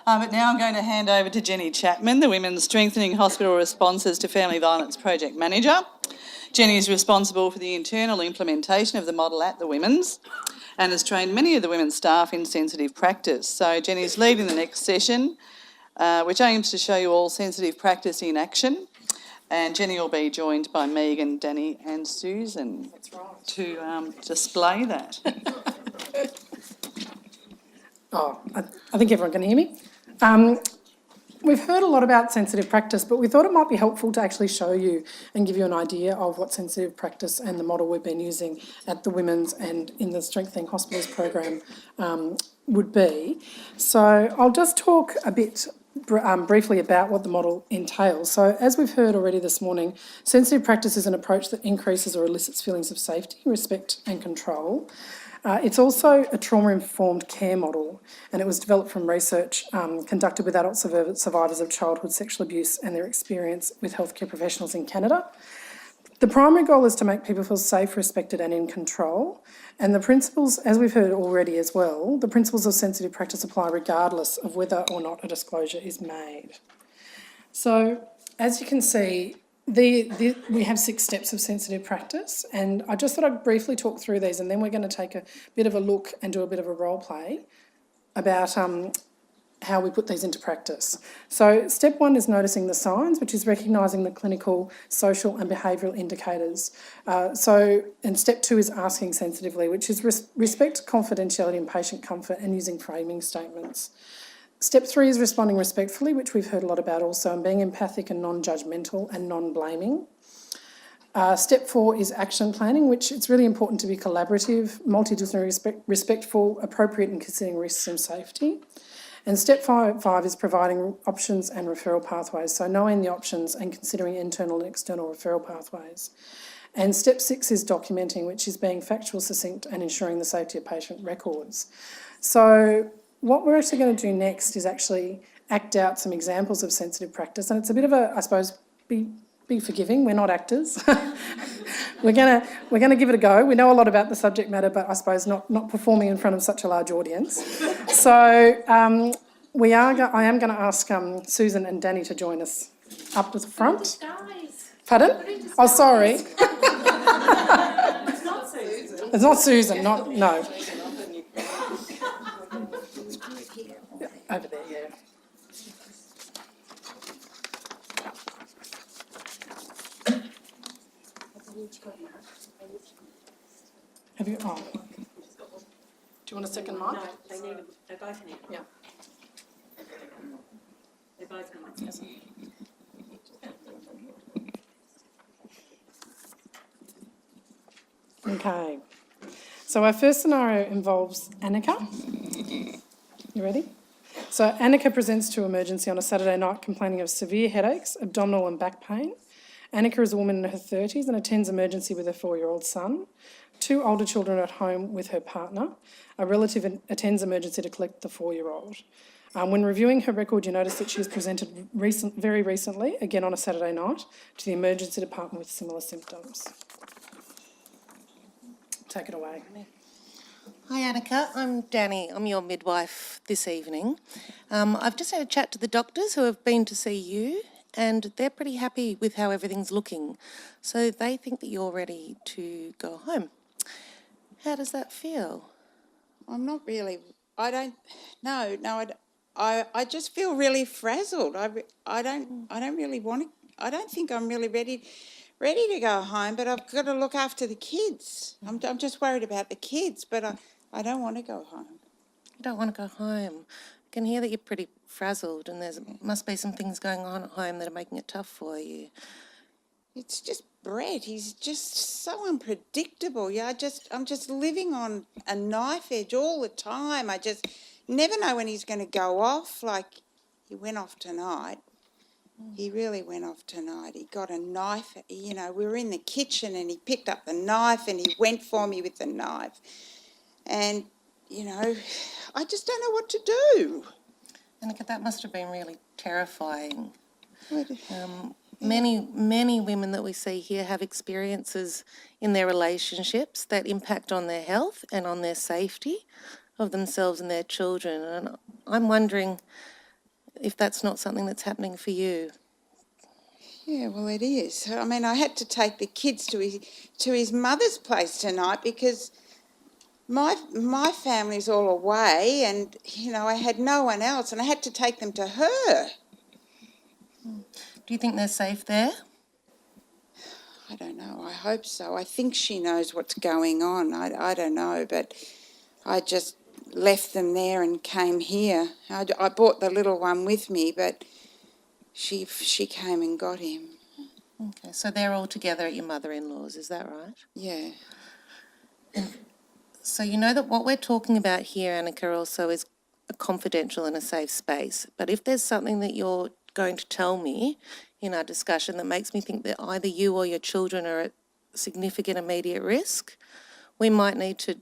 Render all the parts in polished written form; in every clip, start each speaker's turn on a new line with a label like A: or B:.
A: But now I'm going to hand over to Jenny Chapman, the Women's Strengthening Hospital Responses to Family Violence Project Manager. Jenny is responsible for the internal implementation of the model at the Women's and has trained many of the women's staff in sensitive practice. So Jenny's leading the next session, which aims to show you all sensitive practice in action. And Jenny will be joined by Megan, Danny and Susan to display that.
B: I think everyone can hear me. We've heard a lot about sensitive practice, but we thought it might be helpful to actually show you and give you an idea of what sensitive practice and the model we've been using at the Women's and in the Strengthening Hospitals program would be. So I'll just talk a bit briefly about what the model entails. So as we've heard already this morning, sensitive practice is an approach that increases or elicits feelings of safety, respect and control. It's also a trauma-informed care model, and it was developed from research conducted with adult survivors of childhood sexual abuse and their experience with healthcare professionals in Canada. The primary goal is to make people feel safe, respected and in control. And the principles, as we've heard already as well, the principles of sensitive practice apply regardless of whether or not a disclosure is made. So, as you can see, we have 6 steps of sensitive practice, and I just thought I'd briefly talk through these, and then we're going to take a bit of a look and do a bit of a role play about how we put these into practice. So step 1 is noticing the signs, which is recognising the clinical, social and behavioural indicators. And step 2 is asking sensitively, which is respect, confidentiality and patient comfort, and using framing statements. Step 3 is responding respectfully, which we've heard a lot about also, and being empathic and non-judgmental and non-blaming. Step 4 is action planning, which it's really important to be collaborative, multidisciplinary, respectful, appropriate and considering risks and safety. And step 5 is providing options and referral pathways, so knowing the options and considering internal and external referral pathways. And step 6 is documenting, which is being factual, succinct and ensuring the safety of patient records. So what we're actually going to do next is actually act out some examples of sensitive practice, and it's a bit of a, I suppose, be forgiving. We're not actors. we're gonna give it a go. We know a lot about the subject matter, but I suppose not performing in front of such a large audience. So I am going to ask Susan and Danny to join us up to the front. Pardon? Oh, sorry. It's not Susan. It's not Susan. No. Over there, yeah. Have you? Oh. Do you want a second mic?
C: No, they both need.
B: Yeah.
C: They both need.
B: Yes. Okay. So our first scenario involves Anika. You ready? So Anika presents to emergency on a Saturday night complaining of severe headaches, abdominal and back pain. Anika is a woman in her 30s and attends emergency with her 4-year-old son. 2 older children at home with her partner. A relative attends emergency to collect the 4-year-old. When reviewing her record, you notice that she has presented very recently, again on a Saturday night, to the emergency department with similar symptoms. Take it away.
D: Hi Anika, I'm Danny. I'm your midwife this evening. I've just had a chat to the doctors who have been to see you, and they're pretty happy with how everything's looking. So they think that you're ready to go home. How does that feel?
E: I'm not really. I don't. No. I just feel really frazzled. I don't really want to. I don't think I'm really ready to go home. But I've got to look after the kids. I'm just worried about the kids. But I don't want to go home.
D: You don't want to go home. I can hear that you're pretty frazzled, and there must be some things going on at home that are making it tough for you.
E: It's just Brett. He's just so unpredictable. Yeah, I'm just living on a knife edge all the time. I just never know when he's going to go off. Like, he went off tonight. He really went off tonight. He got a knife. You know, we were in the kitchen and he picked up the knife and he went for me with the knife. And, you know, I just don't know what to do.
D: Anika, that must have been really terrifying. Many women that we see here have experiences in their relationships that impact on their health and on their safety of themselves and their children. And I'm wondering, if that's not something that's happening for you.
E: Yeah, well, it is. I mean, I had to take the kids to his mother's place tonight because my family's all away, and I had no one else, and I had to take them to her.
D: Do you think they're safe there?
E: I don't know. I hope so. I think she knows what's going on. I don't know, but I just left them there and came here. I brought the little one with me, but she came and got him.
D: Okay, so they're all together at your mother-in-law's, is that right?
E: Yeah.
D: So you know that what we're talking about here, Anika, also is a confidential and a safe space. But if there's something that you're going to tell me in our discussion that makes me think that either you or your children are at significant immediate risk, we might need to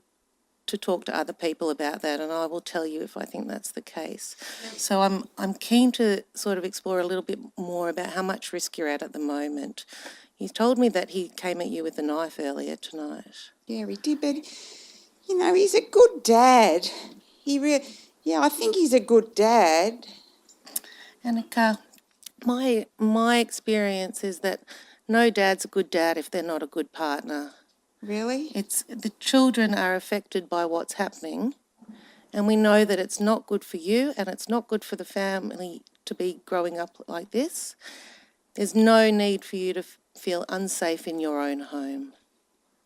D: talk to other people about that, and I will tell you if I think that's the case. So I'm keen to sort of explore a little bit more about how much risk you're at the moment. You told me that he came at you with a knife earlier tonight.
E: Yeah, he did, but, he's a good dad. I think he's a good dad.
D: Anika, my experience is that no dad's a good dad if they're not a good partner.
E: Really?
D: It's the children are affected by what's happening, and we know that it's not good for you and it's not good for the family to be growing up like this. There's no need for you to feel unsafe in your own home.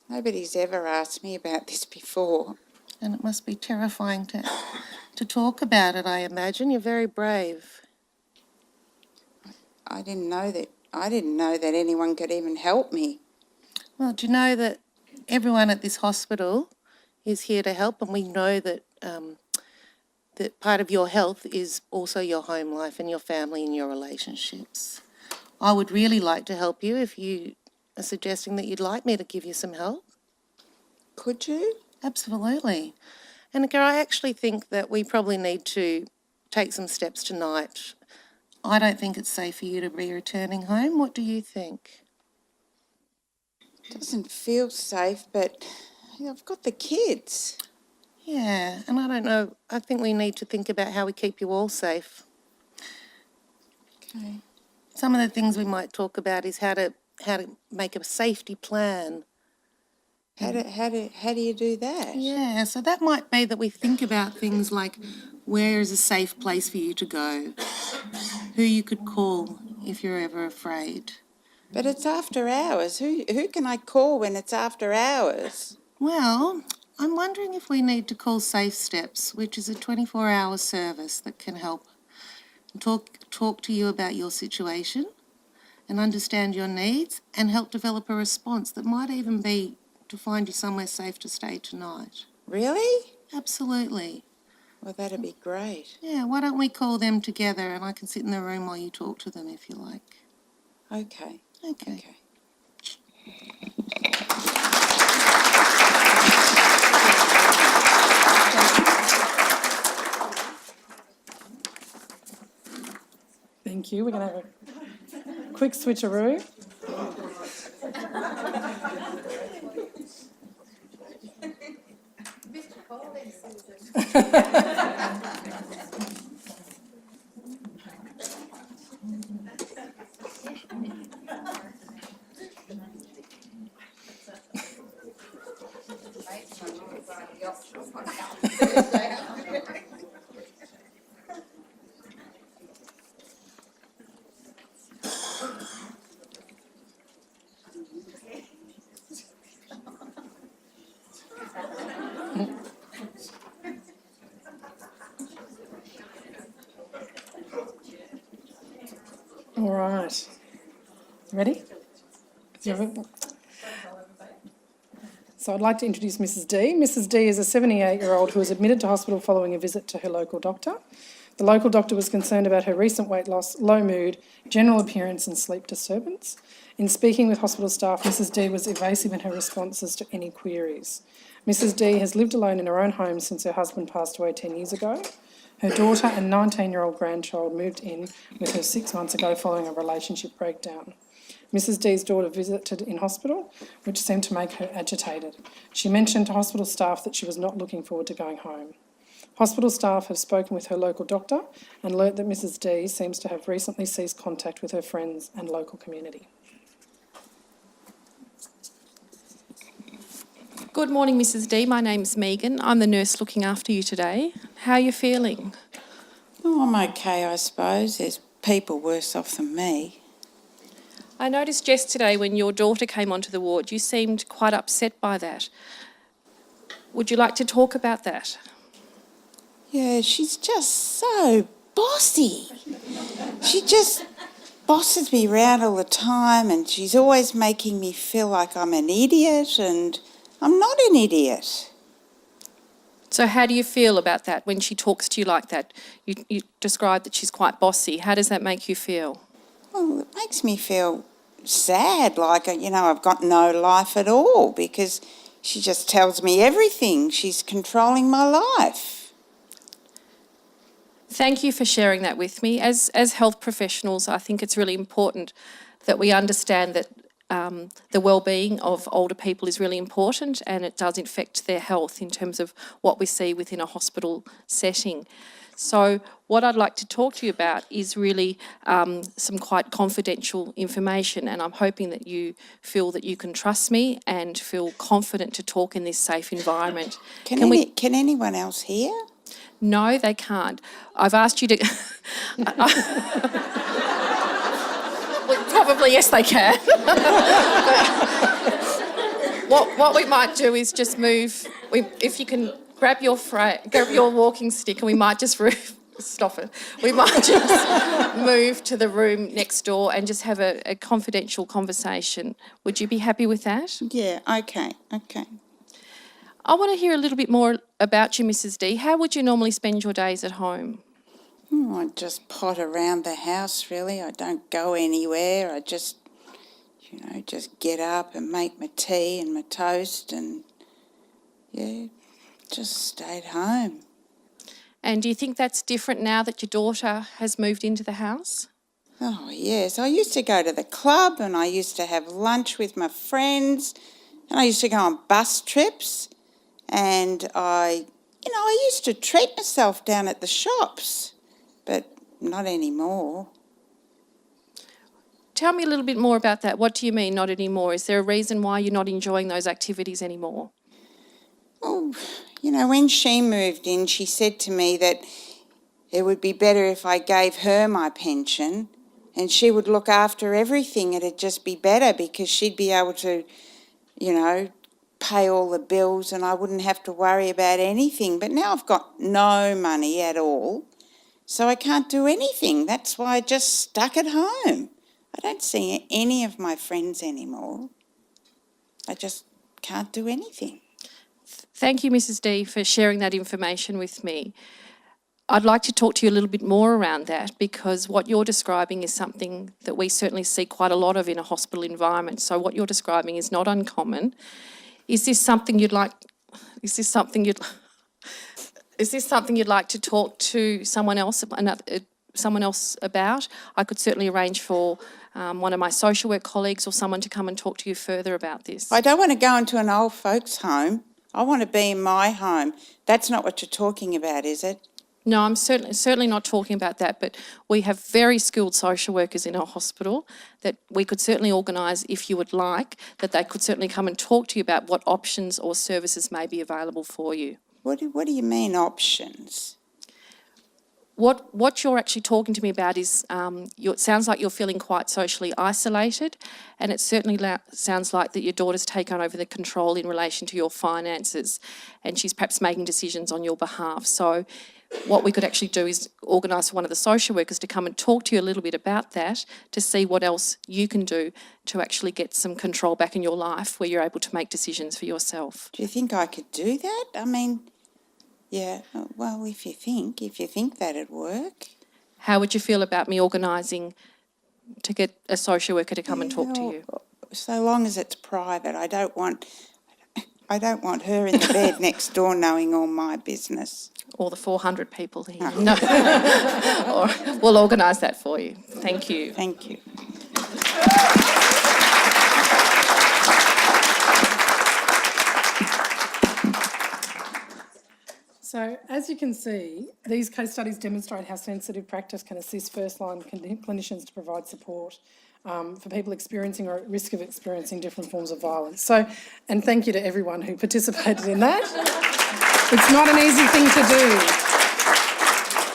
E: Nobody's ever asked me about this before.
D: And it must be terrifying to talk about it, I imagine. You're very brave.
E: I didn't know that anyone could even help me.
D: Well, do you know that everyone at this hospital is here to help, and we know that that part of your health is also your home life and your family and your relationships. I would really like to help you if you are suggesting that you'd like me to give you some help.
E: Could you?
D: Absolutely. Anika, I actually think that we probably need to take some steps tonight. I don't think it's safe for you to be returning home. What do you think?
E: Doesn't feel safe, but I've got the kids.
D: Yeah, and I don't know. I think we need to think about how we keep you all safe.
E: Okay.
D: Some of the things we might talk about is how to make a safety plan.
E: How do you do that?
D: Yeah, so that might be that we think about things like where is a safe place for you to go, who you could call if you're ever afraid.
E: But it's after hours. Who can I call when it's after hours?
D: Well, I'm wondering if we need to call Safe Steps, which is a 24-hour service that can help talk to you about your situation and understand your needs and help develop a response that might even be to find you somewhere safe to stay tonight.
E: Really?
D: Absolutely.
E: Well, that'd be great.
D: Yeah, why don't we call them together and I can sit in the room while you talk to them if you like.
E: Okay.
D: Okay.
B: Thank you. We're going to have a quick switcheroo. All right. Ready? So I'd like to introduce Mrs. D. Mrs. D is a 78-year-old who was admitted to hospital following a visit to her local doctor. The local doctor was concerned about her recent weight loss, low mood, general appearance and sleep disturbance. In speaking with hospital staff, Mrs. D was evasive in her responses to any queries. Mrs. D has lived alone in her own home since her husband passed away 10 years ago. Her daughter and 19-year-old grandchild moved in with her 6 months ago following a relationship breakdown. Mrs. D's daughter visited in hospital, which seemed to make her agitated. She mentioned to hospital staff that she was not looking forward to going home. Hospital staff have spoken with her local doctor and learnt that Mrs D seems to have recently ceased contact with her friends and local community.
F: Good morning, Mrs D. My name's Megan. I'm the nurse looking after you today. How are you feeling?
E: Oh, I'm okay, I suppose. There's people worse off than me.
F: I noticed yesterday when your daughter came onto the ward, you seemed quite upset by that. Would you like to talk about that?
E: Yeah, she's just so bossy. She just bosses me around all the time, and she's always making me feel like I'm an idiot, and I'm not an idiot.
F: So how do you feel about that when she talks to you like that? You described that she's quite bossy. How does that make you feel?
E: Well, it makes me feel sad, like, I've got no life at all, because she just tells me everything. She's controlling my life.
F: Thank you for sharing that with me. As health professionals, I think it's really important that we understand that the well-being of older people is really important, and it does affect their health in terms of what we see within a hospital setting. So what I'd like to talk to you about is really some quite confidential information, and I'm hoping that you feel that you can trust me and feel confident to talk in this safe environment.
E: Can anyone else hear?
F: No, they can't. I've asked you to... Well, probably, yes, they can. What we might do is just move... if you can... Grab your walking stick, and we might just stop it. We might just move to the room next door and just have a confidential conversation. Would you be happy with that?
E: Yeah, okay.
F: I want to hear a little bit more about you, Mrs D. How would you normally spend your days at home?
E: I just pot around the house, really. I don't go anywhere. I just get up and make my tea and my toast and, just stay at home.
F: And do you think that's different now that your daughter has moved into the house?
E: Oh, yes. I used to go to the club, and I used to have lunch with my friends, and I used to go on bus trips, and I used to treat myself down at the shops, but not anymore.
F: Tell me a little bit more about that. What do you mean, not anymore? Is there a reason why you're not enjoying those activities anymore?
E: Oh, when she moved in, she said to me that it would be better if I gave her my pension and she would look after everything. It'd just be better because she'd be able to, pay all the bills and I wouldn't have to worry about anything. But now I've got no money at all, so I can't do anything. That's why I just stuck at home. I don't see any of my friends anymore. I just can't do anything.
F: Thank you, Mrs D, for sharing that information with me. I'd like to talk to you a little bit more around that, because what you're describing is something that we certainly see quite a lot of in a hospital environment. So what you're describing is not uncommon. Is this something you'd like to talk to someone else about? I could certainly arrange for one of my social work colleagues or someone to come and talk to you further about this.
E: I don't want to go into an old folks' home. I want to be in my home. That's not what you're talking about, is it?
F: No, I'm certainly not talking about that, but we have very skilled social workers in our hospital that we could certainly organise, if you would like, that they could certainly come and talk to you about what options or services may be available for you.
E: What do you mean, options?
F: What you're actually talking to me about is, it sounds like you're feeling quite socially isolated, and it certainly sounds like that your daughter's taken over the control in relation to your finances, and she's perhaps making decisions on your behalf. So what we could actually do is organise for one of the social workers to come and talk to you a little bit about that, to see what else you can do to actually get some control back in your life where you're able to make decisions for yourself.
E: Do you think I could do that? I mean, yeah, well, if you think that'd work.
F: How would you feel about me organising to get a social worker to come and talk to you?
E: So long as it's private. I don't want her in the bed next door knowing all my business.
F: Or the 400 people here. No. Or we'll organise that for you. Thank you.
E: Thank you.
B: So as you can see, these case studies demonstrate how sensitive practice can assist first-line clinicians to provide support for people experiencing or at risk of experiencing different forms of violence. So, and thank you to everyone who participated in that. It's not an easy thing to do.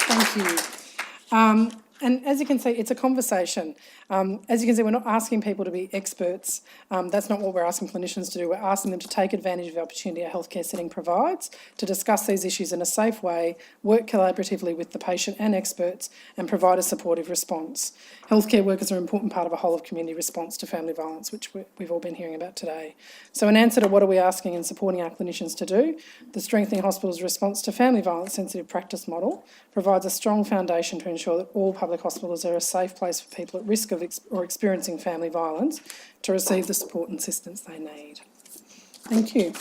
B: Thank you. And as you can see, it's a conversation. As you can see, we're not asking people to be experts. That's not what we're asking clinicians to do. We're asking them to take advantage of the opportunity a healthcare setting provides to discuss these issues in a safe way, work collaboratively with the patient and experts, and provide a supportive response. Healthcare workers are an important part of a whole of community response to family violence, which we've all been hearing about today. So in answer to what are we asking and supporting our clinicians to do, the Strengthening Hospitals Response to Family Violence Sensitive Practice model provides a strong foundation to ensure that all public hospitals are a safe place for people at risk of or experiencing family violence to receive the support and assistance they need. Thank you.